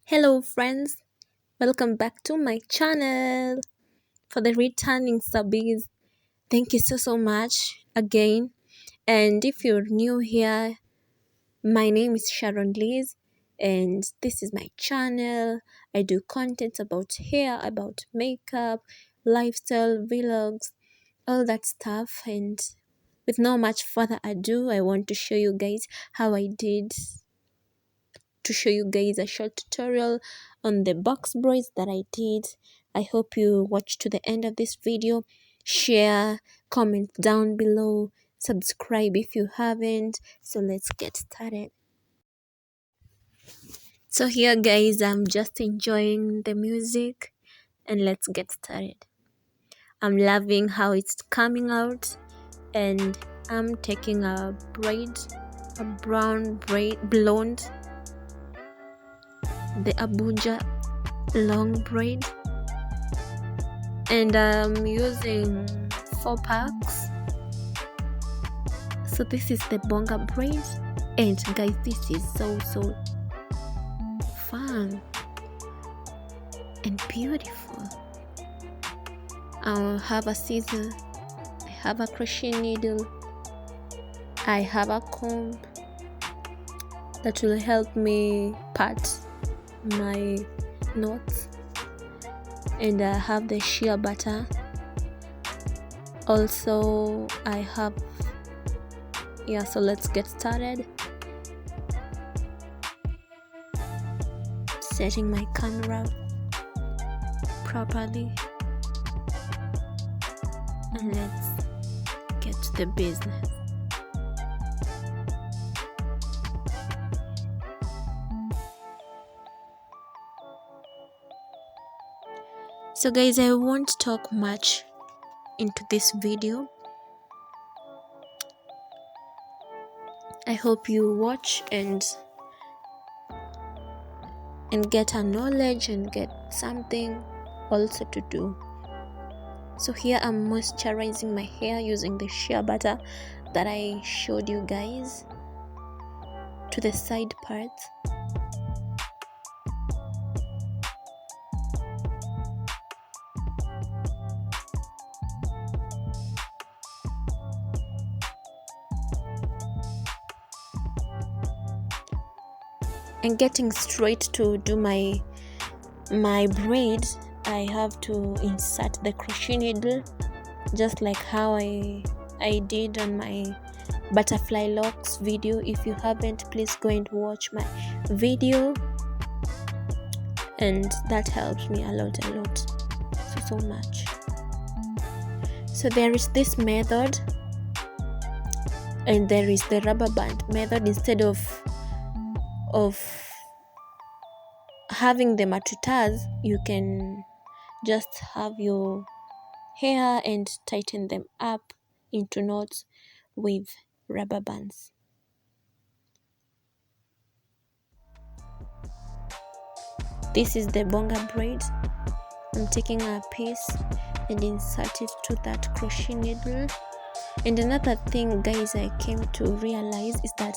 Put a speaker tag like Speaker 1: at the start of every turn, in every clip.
Speaker 1: Hello friends, welcome back to my channel. For the returning subbies, thank you so much again. And if you're new here, my name is Sharon Liz and this is my channel. I do content about hair, about makeup, lifestyle, vlogs, all that stuff. And with no much further ado, I want to show you guys how I did to show you guys a short tutorial on the box braids that I did. I hope you watch to the end of this video. Share, comment down below, subscribe if you haven't. So let's get started. So here guys, I'm just enjoying the music and let's get started. I'm loving how it's coming out and I'm taking a braid, a brown braid, blonde, the Abuja long braid, and I'm using 4 packs. So this is the bonga braid, and guys, this is so fun and beautiful. I have a scissor, I have a crochet needle, I have a comb that will help me part my knots, and I have the shea butter. Also I have, so let's get started. Setting my camera properly and let's get to the business. So guys, I won't talk much into this video. I hope you watch and get a knowledge and get something also to do. So here I'm moisturizing my hair using the shea butter that I showed you guys to the side parts. And getting straight to do my braid, I have to insert the crochet needle just like how I did on my butterfly locks video. If you haven't, please go and watch my video, and that helps me a lot so much. So there is this method and there is the rubber band method. Instead of having the matutas, you can just have your hair and tighten them up into knots with rubber bands. This is the bonga braid. I'm taking a piece and insert it to that crochet needle. And another thing guys, I came to realize is that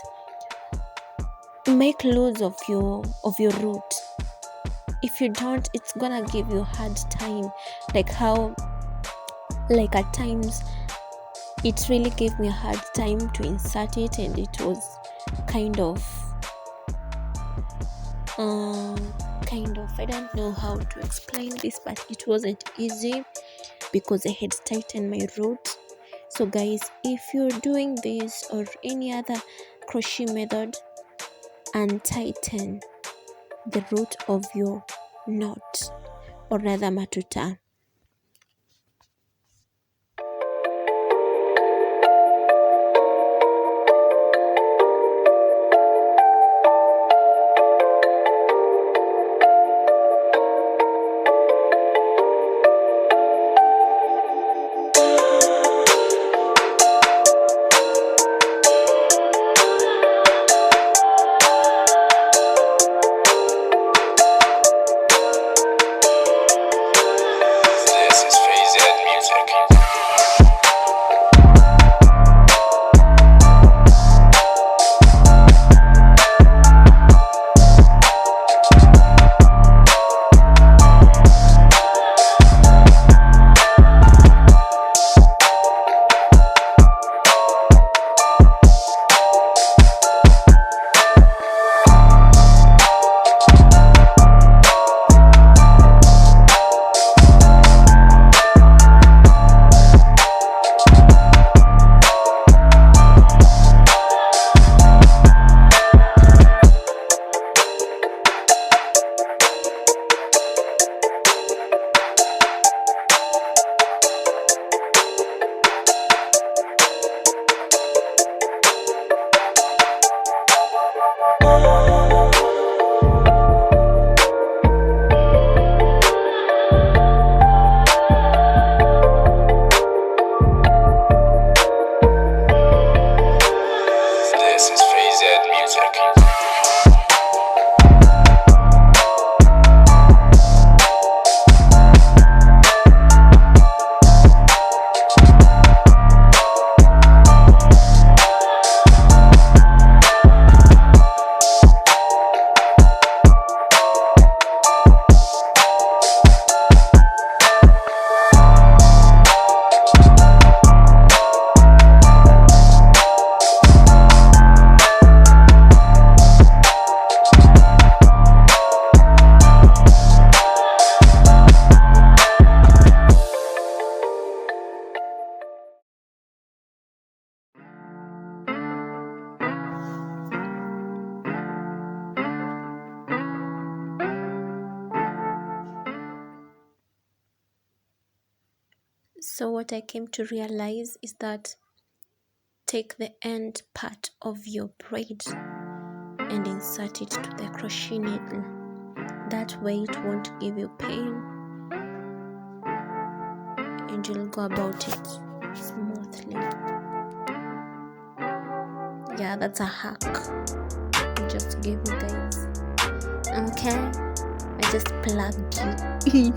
Speaker 1: make loads of your root. If you don't, it's gonna give you a hard time, like at times it really gave me a hard time to insert it, and it was kind of I don't know how to explain this, but it wasn't easy because I had tightened my root. So guys, if you're doing this or any other crochet method, untighten the root of your knot, or rather matuta. So what I came to realize is that take the end part of your braid and insert it to the crochet needle. That way it won't give you pain and you'll go about it smoothly. Yeah, that's a hack I just gave you guys. Okay, I just plugged you.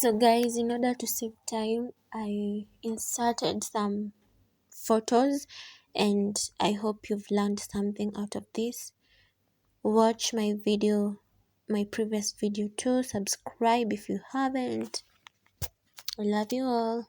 Speaker 1: So guys, in order to save time, I inserted some photos and I hope you've learned something out of this. Watch my previous video too. Subscribe if you haven't. I love you all.